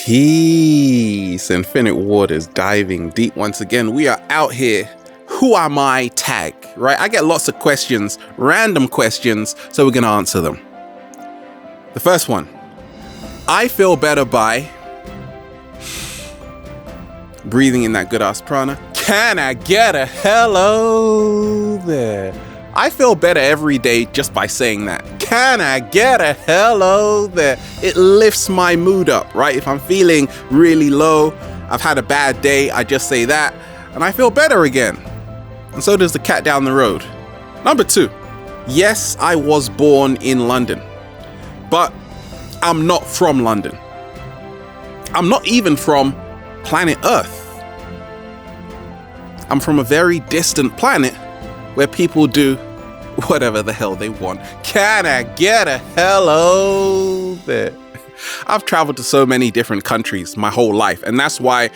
Peace, Infinite Waters, diving deep once again. We are out here. Who am I tag, right? I get lots of questions, random questions, so we're going to answer them. The first one, I feel better by breathing in that good ass prana. Can I get a hello there? I feel better every day just by saying that. Can I get a hello there? It lifts my mood up, right? If I'm feeling really low, I've had a bad day, I just say that, and I feel better again. And so does the cat down the road. Number 2, yes, I was born in London, but I'm not from London. I'm not even from planet Earth. I'm from a very distant planet where people do whatever the hell they want. Can I get a hello there? I've traveled to so many different countries my whole life, and that's why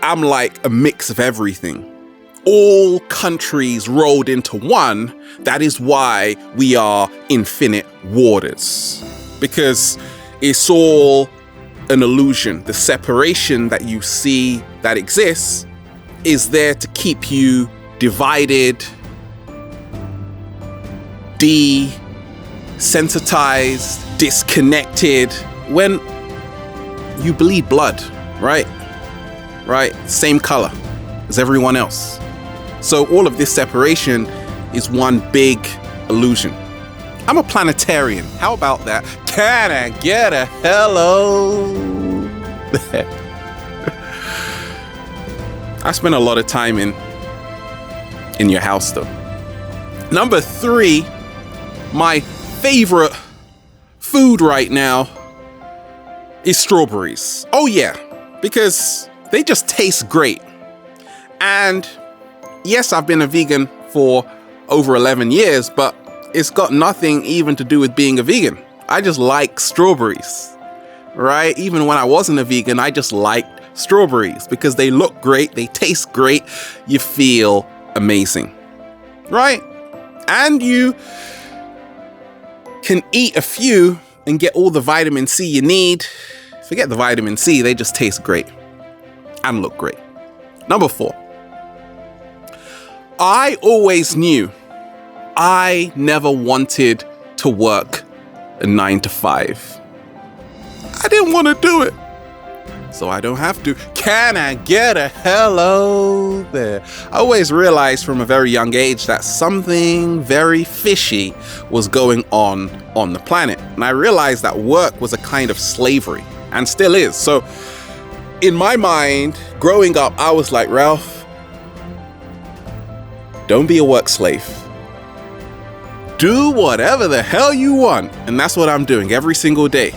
I'm like a mix of everything. All countries rolled into one. That is why we are Infinite Waters, because it's all an illusion. The separation that you see that exists is there to keep you divided, desensitized, disconnected, when you bleed blood, right? Same color as everyone else. So all of this separation is one big illusion. I'm a planetarian. How about that? Can I get a hello? I spent a lot of time in your house though. Number 3, my favorite food right now is strawberries. Oh yeah, because they just taste great. And yes, I've been a vegan for over 11 years, but it's got nothing even to do with being a vegan. I just like strawberries, right? Even when I wasn't a vegan, I just liked strawberries because they look great, they taste great, you feel amazing, right? And you can eat a few and get all the vitamin C you need. Forget the vitamin C, they just taste great and look great. Number 4, I always knew I never wanted to work a 9 to 5. I didn't want to do it, so I don't have to. Can I get a hello there? I always realized from a very young age that something very fishy was going on the planet. And I realized that work was a kind of slavery, and still is. So in my mind, growing up, I was like, Ralph, don't be a work slave. Do whatever the hell you want. And that's what I'm doing every single day.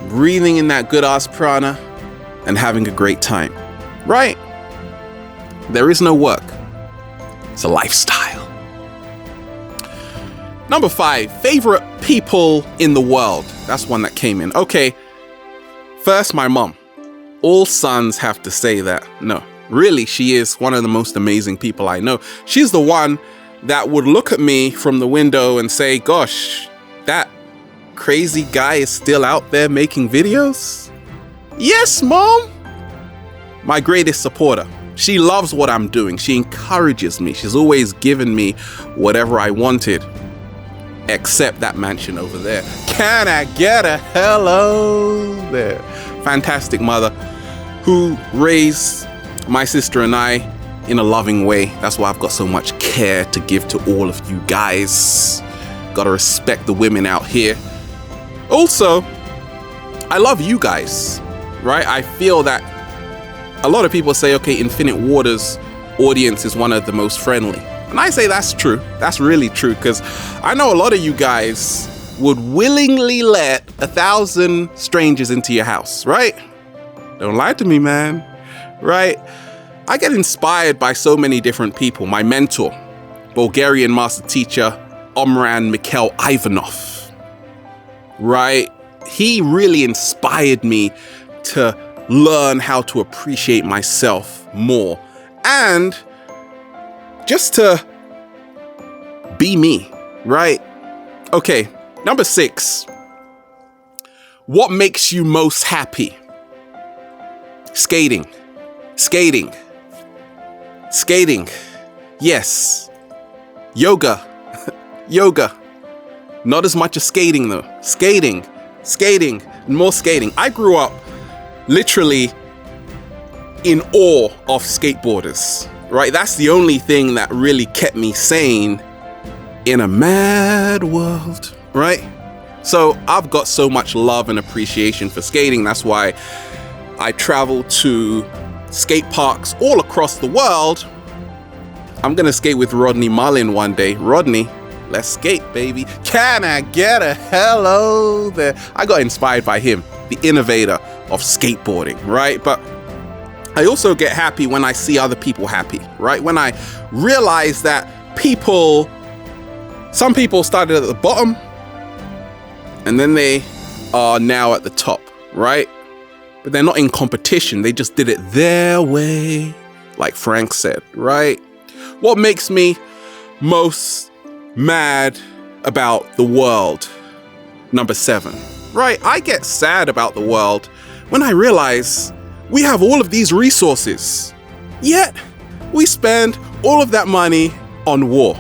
Breathing in that good ass prana and having a great time, right? There is no work. It's a lifestyle. Number 5, favorite people in the world. That's one that came in. Okay, first, my mom. All sons have to say that. No, really, she is one of the most amazing people I know. She's the one that would look at me from the window and say, gosh, that crazy guy is still out there making videos? Yes, Mom. My greatest supporter. She loves what I'm doing. She encourages me. She's always given me whatever I wanted, except that mansion over there. Can I get a hello there? Fantastic mother who raised my sister and I in a loving way. That's why I've got so much care to give to all of you guys. Gotta respect the women out here. Also, I love you guys, right? I feel that a lot of people say, okay, Infinite Waters audience is one of the most friendly. And I say that's true. That's really true, because I know a lot of you guys would willingly let 1,000 strangers into your house, right? Don't lie to me, man, right? I get inspired by so many different people. My mentor, Bulgarian master teacher, Omran Mikhail Ivanov, right? He really inspired me to learn how to appreciate myself more and just to be me, right? Okay, number 6. What makes you most happy? Skating. Skating. Skating. Yes. Yoga. Yoga. Not as much as skating though. Skating. Skating. More skating. I grew up literally in awe of skateboarders, right? That's the only thing that really kept me sane in a mad world, right? So I've got so much love and appreciation for skating. That's why I travel to skate parks all across the world. I'm gonna skate with Rodney Mullen one day. Rodney, let's skate, baby. Can I get a hello there? I got inspired by him, the innovator of skateboarding, right? But I also get happy when I see other people happy, right? When I realize that some people started at the bottom and then they are now at the top, right? But they're not in competition. They just did it their way, like Frank said, right? What makes me most mad about the world? Number 7, right? I get sad about the world when I realize we have all of these resources, yet we spend all of that money on war.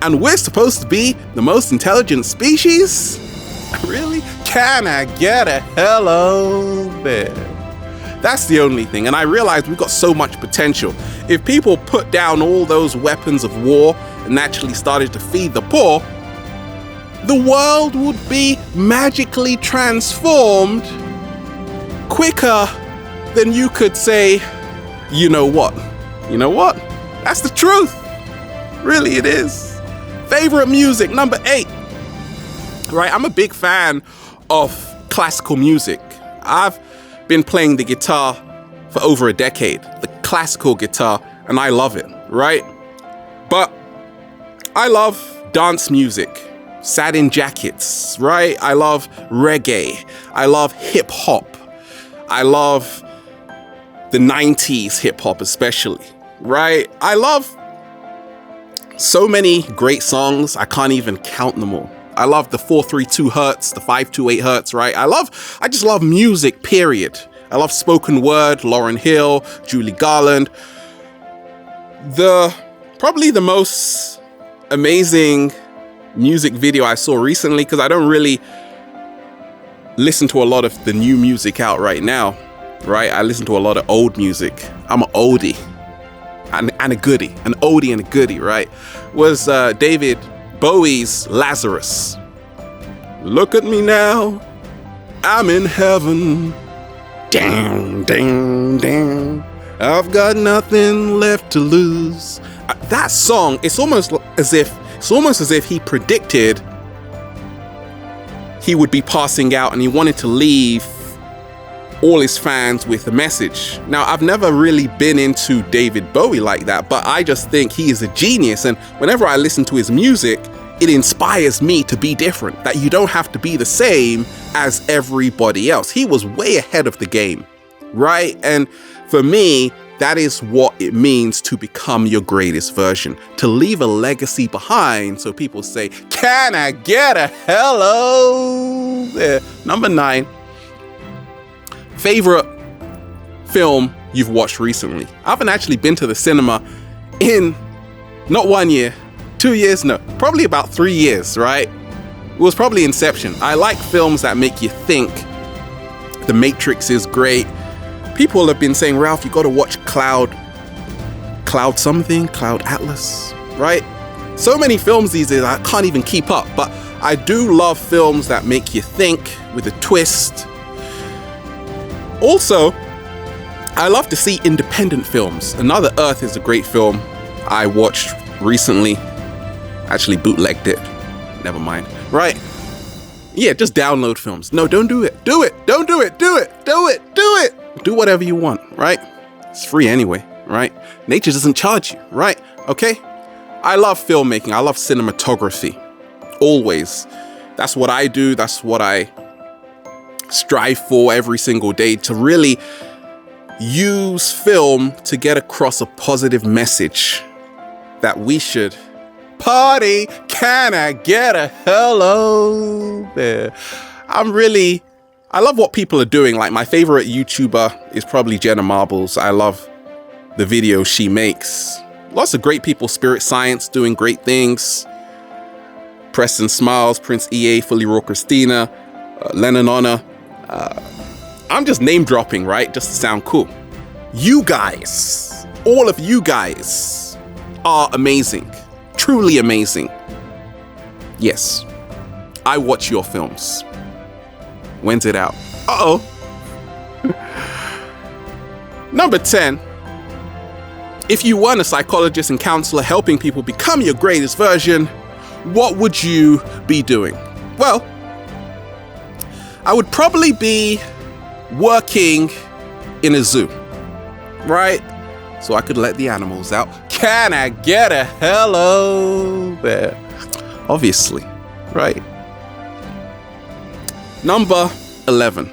And we're supposed to be the most intelligent species? Really? Can I get a hello there? That's the only thing. And I realized we've got so much potential. If people put down all those weapons of war and actually started to feed the poor, the world would be magically transformed quicker than you could say, you know what? You know what? That's the truth. Really, it is. Favorite music, number 8. Right, I'm a big fan of classical music. I've been playing the guitar for over a decade, the classical guitar, and I love it, right? But I love dance music, satin jackets, right? I love reggae. I love hip hop. I love the 90s hip hop especially, right? I love so many great songs. I can't even count them all. I love the 432 hertz, the 528 hertz, right? I just love music, period. I love spoken word, Lauryn Hill, Julie Garland. Probably the most amazing music video I saw recently, because I don't really listen to a lot of the new music out right now, right? I listen to a lot of old music. I'm an oldie and a goodie, an oldie and a goodie, right? Was David Bowie's Lazarus. Look at me now, I'm in heaven. Dang, dang, dang. I've got nothing left to lose. That song, it's almost as if he predicted he would be passing out and he wanted to leave all his fans with a message. Now, I've never really been into David Bowie like that, but I just think he is a genius. And whenever I listen to his music, it inspires me to be different, that you don't have to be the same as everybody else. He was way ahead of the game, right? And for me, that is what it means to become your greatest version, to leave a legacy behind so people say, can I get a hello there? Number 9, favorite film you've watched recently. I haven't actually been to the cinema in not 1 year, 2 years, no, probably about 3 years, right? It was probably Inception. I like films that make you think. The Matrix is great. People have been saying, Ralph, you got to watch Cloud Atlas, right? So many films these days, I can't even keep up, but I do love films that make you think with a twist. Also, I love to see independent films. Another Earth is a great film I watched recently. Actually bootlegged it. Never mind. Right? Yeah, just download films. No, don't do it. Do it. Don't do it. Do it. Do it. Do it. Do whatever you want, right? It's free anyway, right? Nature doesn't charge you, right? Okay? I love filmmaking. I love cinematography. Always. That's what I do. That's what I strive for every single day, to really use film to get across a positive message that we should party. Can I get a hello there? I'm I love what people are doing. Like, my favorite YouTuber is probably Jenna Marbles. I love the videos she makes. Lots of great people. Spirit Science doing great things. Preston Smiles, Prince EA, Fully Raw Christina, Lennon Honor. I'm just name dropping, right? Just to sound cool. You guys, all of you guys are amazing. Truly amazing. Yes, I watch your films. When's it out? Uh-oh. Number 10. If you weren't a psychologist and counselor helping people become your greatest version, what would you be doing? Well, I would probably be working in a zoo, right? So I could let the animals out. Can I get a hello there? Obviously, right? Number 11.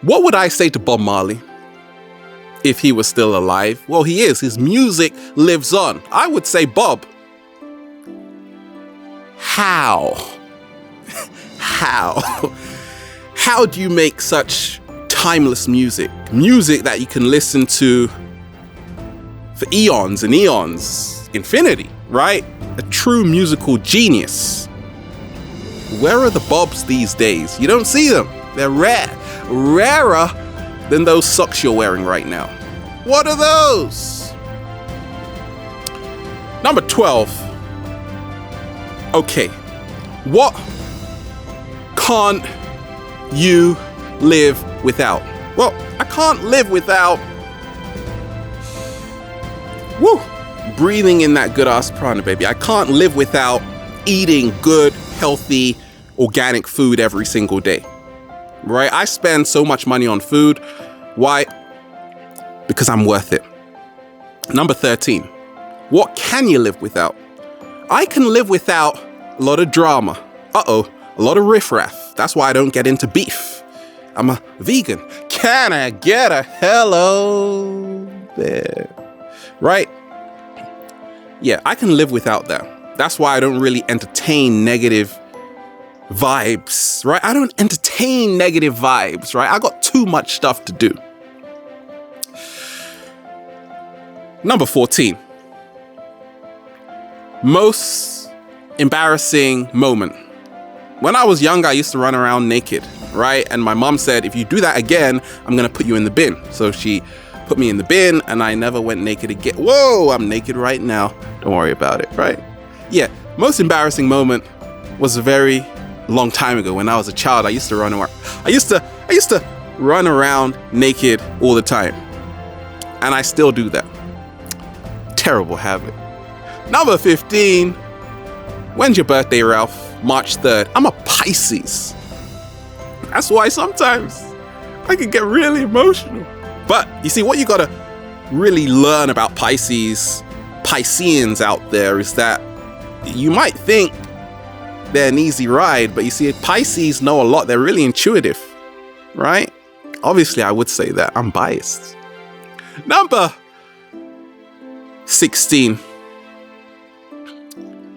What would I say to Bob Marley if he was still alive? Well, he is. His music lives on. I would say, Bob, how? How do you make such timeless music? Music that you can listen to for eons and eons, infinity, right? A true musical genius. Where are the Bobs these days? You don't see them. They're rare. Rarer than those socks you're wearing right now. What are those? Number 12. Okay. What can't you live without? Well, I can't live without breathing in that good ass prana, baby. I can't live without eating good, healthy, organic food every single day. Right? I spend so much money on food. Why? Because I'm worth it. Number 13. What can you live without? I can live without a lot of drama. A lot of riffraff. That's why I don't get into beef. I'm a vegan. Can I get a hello there? Right? Yeah, I can live without that. That's why I don't really entertain negative vibes, right? I don't entertain negative vibes, right? I got too much stuff to do. Number 14. Most embarrassing moment. When I was young, I used to run around naked, right? And my mom said, if you do that again, I'm going to put you in the bin. So she put me in the bin and I never went naked again. Whoa, I'm naked right now. Don't worry about it, right? Yeah, most embarrassing moment was a very long time ago when I was a child. I used to run around. I used to run around naked all the time. And I still do that. Terrible habit. Number 15. When's your birthday, Ralph? March 3rd. I'm a Pisces. That's why sometimes I can get really emotional. But you see, what you gotta really learn about Pisceans out there is that you might think they're an easy ride, but you see, Pisces know a lot. They're really intuitive, right? Obviously, I would say that. I'm biased. Number 16.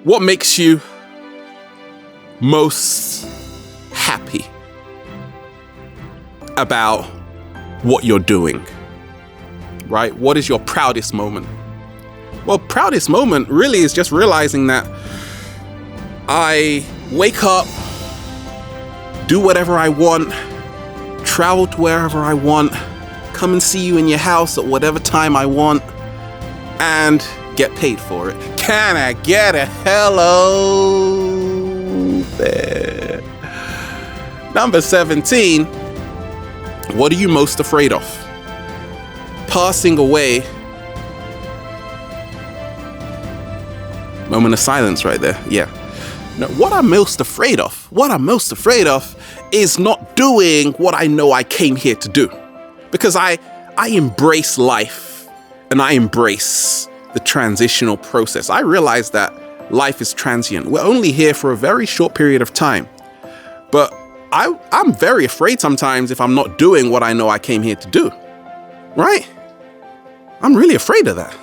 What makes you most happy about what you're doing, right? What is your proudest moment? Well, proudest moment really is just realizing that I wake up, do whatever I want, travel to wherever I want, come and see you in your house at whatever time I want, and get paid for it. Can I get a hello there? Number 17. What are you most afraid of? Passing away. Moment of silence right there. Yeah. No, what I'm most afraid of? What I'm most afraid of is not doing what I know I came here to do. Because I embrace life and I embrace the transitional process. I realize that life is transient. We're only here for a very short period of time. But I'm very afraid sometimes if I'm not doing what I know I came here to do. Right? I'm really afraid of that.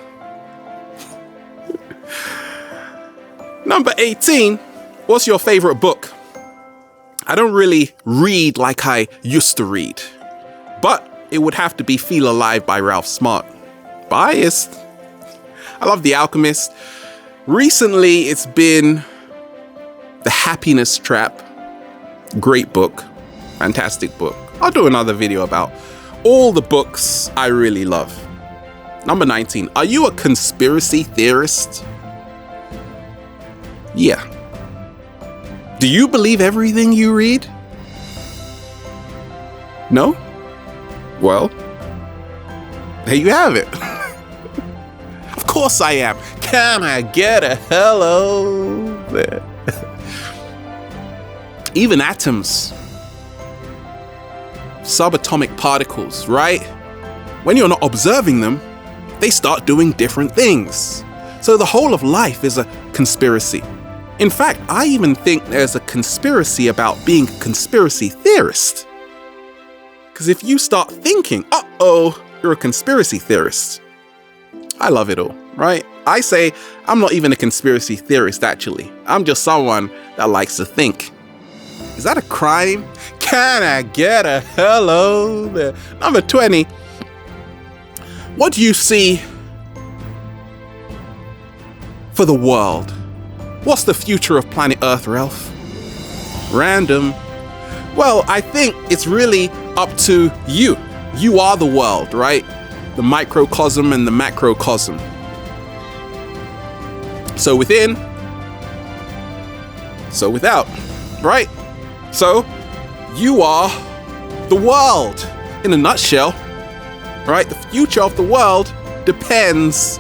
Number 18. What's your favorite book? I don't really read like I used to read, but it would have to be Feel Alive by Ralph Smart. Biased. I love The Alchemist. Recently, it's been The Happiness Trap. Great book. Fantastic book. I'll do another video about all the books I really love. Number 19. Are you a conspiracy theorist? Yeah. Do you believe everything you read? No? Well, there you have it. Of course I am. Can I get a hello there? Even atoms, subatomic particles, right? When you're not observing them, they start doing different things. So the whole of life is a conspiracy. In fact, I even think there's a conspiracy about being a conspiracy theorist. Because if you start thinking, uh-oh, you're a conspiracy theorist. I love it all, right? I say I'm not even a conspiracy theorist, actually. I'm just someone that likes to think. Is that a crime? Can I get a hello there? Number 20. What do you see for the world? What's the future of planet Earth, Ralph? Random. Well, I think it's really up to you. You are the world, right? The microcosm and the macrocosm. So within, so without, right? So you are the world in a nutshell, right? The future of the world depends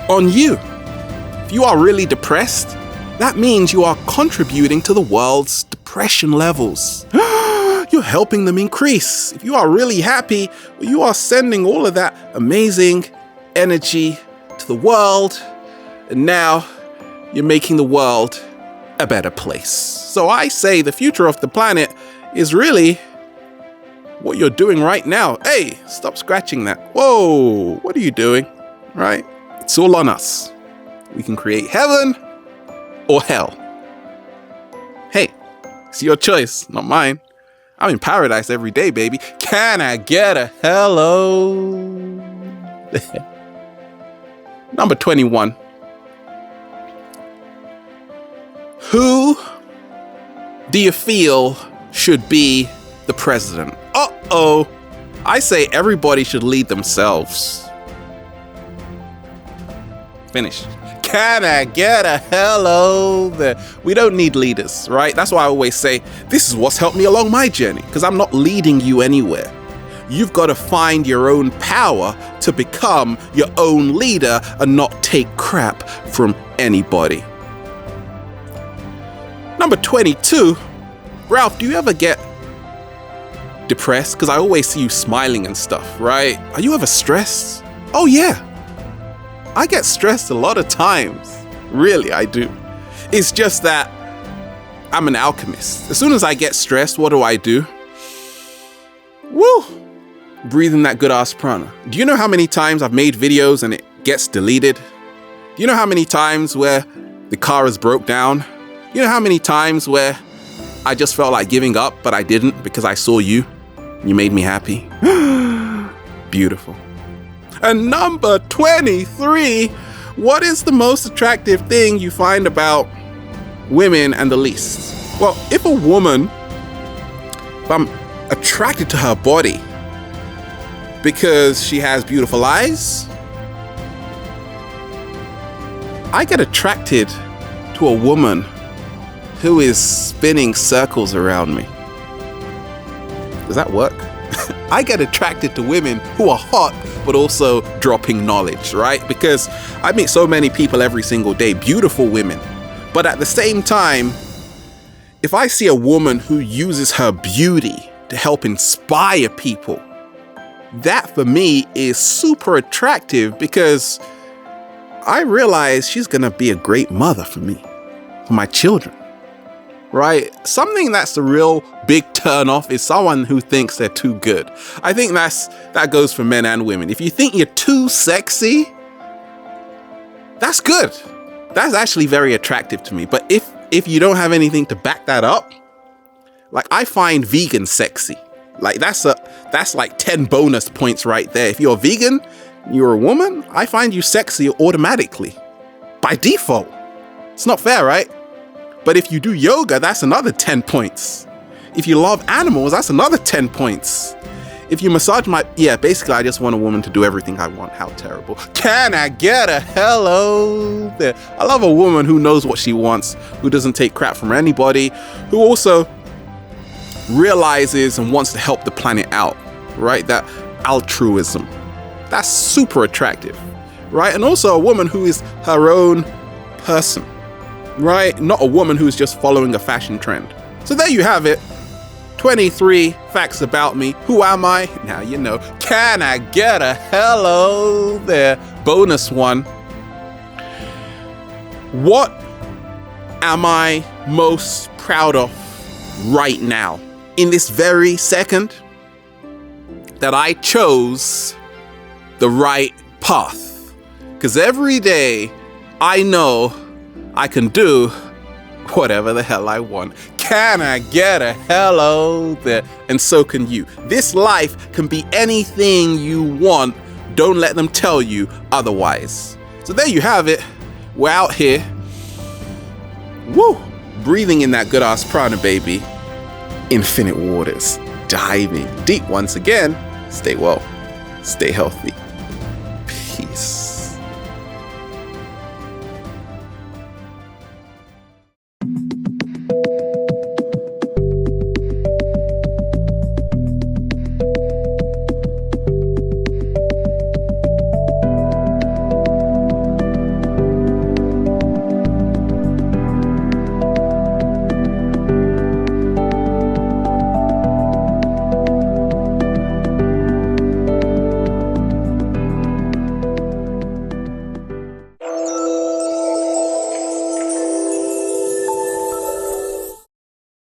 on you. If you are really depressed, that means you are contributing to the world's depression levels. You're helping them increase. If you are really happy, you are sending all of that amazing energy to the world. And now you're making the world a better place. So I say the future of the planet is really what you're doing right now. Hey, stop scratching that. Whoa, what are you doing? Right? It's all on us. We can create heaven or hell. Hey, it's your choice, not mine. I'm in paradise every day, baby. Can I get a hello? Number 21. Who do you feel should be the president? Uh-oh. I say everybody should lead themselves. Finish. Can I get a hello there? We don't need leaders, right? That's why I always say, this is what's helped me along my journey, because I'm not leading you anywhere. You've got to find your own power to become your own leader and not take crap from anybody. Number 22. Ralph, do you ever get depressed? Because I always see you smiling and stuff, right? Are you ever stressed? Oh yeah. I get stressed a lot of times. Really, I do. It's just that I'm an alchemist. As soon as I get stressed, what do? Woo! Breathing that good ass prana. Do you know how many times I've made videos and it gets deleted? Do you know how many times where the car is broke down? You know how many times where I just felt like giving up, but I didn't because I saw you? You made me happy. Beautiful. And number 23, what is the most attractive thing you find about women and the least? Well, if I'm attracted to her body because she has beautiful eyes, I get attracted to a woman who is spinning circles around me. Does that work? I get attracted to women who are hot, but also dropping knowledge, right? Because I meet so many people every single day, beautiful women. But at the same time, if I see a woman who uses her beauty to help inspire people, that for me is super attractive because I realize she's gonna be a great mother for me, for my children. Right? Something that's a real big turn off is someone who thinks they're too good. I think that goes for men and women. If you think you're too sexy, that's good. That's actually very attractive to me. But if you don't have anything to back that up, Like, I find vegan sexy. Like, that's like 10 bonus points right there. If you're a vegan, you're a woman, I find you sexy automatically. By default. It's not fair, right? But if you do yoga, that's another 10 points. If you love animals, that's another 10 points. If you massage basically I just want a woman to do everything I want. How terrible. Can I get a hello there? I love a woman who knows what she wants, who doesn't take crap from anybody, who also realizes and wants to help the planet out, right? That altruism. That's super attractive, right? And also a woman who is her own person, right? Not a woman who's just following a fashion trend. So there you have it. 23 facts about me. Who am I? Now you know. Can I get a hello there? Bonus one. What am I most proud of right now? In this very second? That I chose the right path. Because every day I know I can do whatever the hell I want. Can I get a hello there? And so can you. This life can be anything you want. Don't let them tell you otherwise. So there you have it. We're out here. Woo! Breathing in that good ass prana, baby. Infinite waters. Diving deep once again. Stay well. Stay healthy.